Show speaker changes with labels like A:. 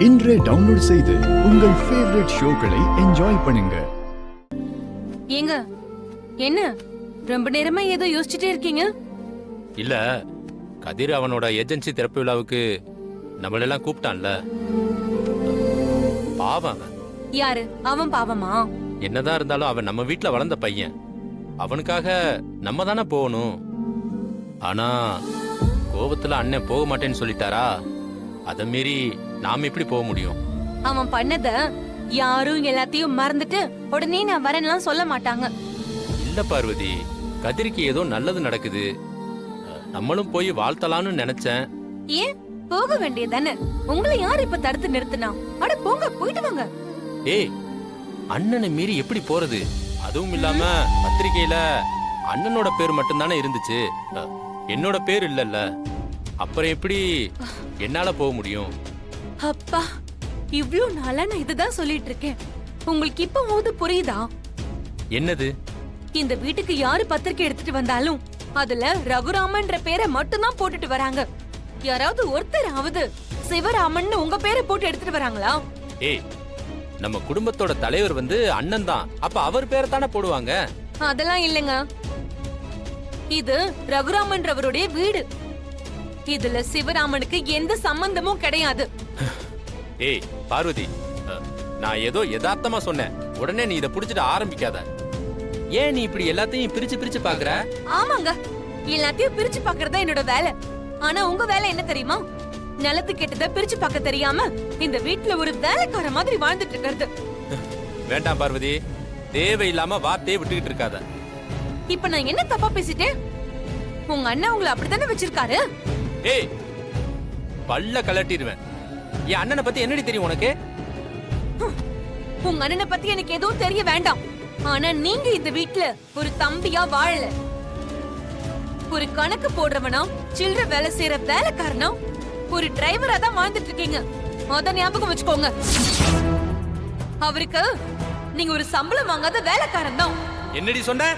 A: இன்றே டவுன்லோட் செய்து உங்கள் ஃபேவரட் ஷோக்களை என்ஜாய் பண்ணுங்க.
B: ஏங்க என்ன ரொம்ப நேரமா ஏதோ யோசிச்சுட்டே இருக்கீங்க?
C: இல்ல, கதிர் அவனோட ஏஜென்சி திறப்பு விழாவுக்கு நம்மளெல்லாம் கூப்பிட்டான்ல. பாவம் அவன்.
B: யாரு அவன்? பாவமா?
C: என்னதான் இருந்தாலும் அவன் நம்ம வீட்டுல வளர்ந்த பையன். அவனுக்காக நம்ம தானே போகணும். ஆனா கோபத்துல அண்ணன் போக மாட்டேன்னு சொல்லிட்டாரா, அத மீறி நாம எப்படி போக முடியும்?
B: அவன் பண்ணத யாரும் எல்லாத்தையும் மறந்துட்டு உடனே நான் வரேன்லாம் சொல்ல மாட்டாங்க.
C: இல்ல பார்வதி, கதிரிக்கு ஏதோ நல்லது நடக்குது, நம்மளும் போய் வாழ்த்தலாம்னு நினைச்சேன்.
B: ஏன் போக வேண்டியதானே? உங்களை யார் இப்ப தடுத்து நிறுத்தினா? அட போங்க, போயிட்டு வாங்க.
C: ஏய், அண்ணனை மீறி எப்படி போறது? அதுவும் இல்லாம பத்திரிக்கையில அண்ணனோட பேர் மட்டும்தானே இருந்துச்சு, என்னோட பேர் இல்லல்ல. அப்புறம் எப்படி என்னால போக முடியும்?
B: அப்பா, இவ்ளோ நாளா நான் இதுதான் சொல்லிட்டு இருக்கேன். உங்களுக்கு இப்ப புரியுதா?
C: என்னது?
B: இந்த வீட்டுக்கு யாரு பத்திரிக்கை எடுத்துட்டு வந்தாலும் அதுல ரகுராமன்ற பேரை மட்டும்தான் போட்டுட்டு வராங்க. யாராவது ஒருத்தராவது சிவராமன் உங்க பேரை போட்டு எடுத்துட்டு வராங்களா?
C: ஏய், நம்ம குடும்பத்தோட தலைவர் அண்ணன் தான், அப்ப அவர் பேரை தானே போடுவாங்க.
B: அதெல்லாம் இல்லைங்க. இது ரகுராமன்றவருடைய வீடு. இதுல சிவராமனுக்கு எந்த சம்பந்தமும் கிடையாது.
C: ஏய் பார்வதி, நான் ஏதோ யதார்த்தமா சொன்னேன், உடனே நீ இத புடிச்சிட்டு ஆரம்பிக்காத. ஏன் நீ இப்படி எல்லாத்தையும் பிரிச்சு பிரிச்சு பாக்குற?
B: ஆமாங்க, எல்லாத்தையும் பிரிச்சு பாக்குறதா என்னோட வேலை. ஆனா உங்க வேலை என்ன தெரியுமா? நிலத்து கெட்டத பிரிச்சு பார்க்க தெரியாம இந்த வீட்டுல ஒரு வேலைக்கார மாதிரி வாழ்ந்துட்டு இருக்கிறது.
C: வேண்டாம் பார்வதி, தேவையில்லாம வார்த்தையை விட்டுக்கிட்டு இருக்காத.
B: இப்ப நான் என்ன தப்பா பேசிட்டேன்? உங்க அண்ணன் உங்களை அப்படித்தானே வச்சிருக்காரு.
C: ஏய், பல்ல கலட்டிடுவேன். என் அண்ணனை பத்தி என்னடி தெரியும் உனக்கு?
B: உங்க அண்ணனை பத்தி எனக்கு எதுவும் தெரிய வேண்டாம். ஆனா நீங்க இந்த வீட்டுல ஒரு தம்பியா வாழல. ஒரு கணக்கு போடுறவனா, சில்லற வேலை செய்யற வேலைக்காரனா, ஒரு டிரைவரா தான் வாழ்ந்துட்டு இருக்கீங்க. அத ஞாபகம் வச்சுக்கோங்க. அவருக்கு நீங்க ஒரு சம்பளம் வாங்காத வேலைக்காரன் தான்.
C: என்னடி சொன்ன?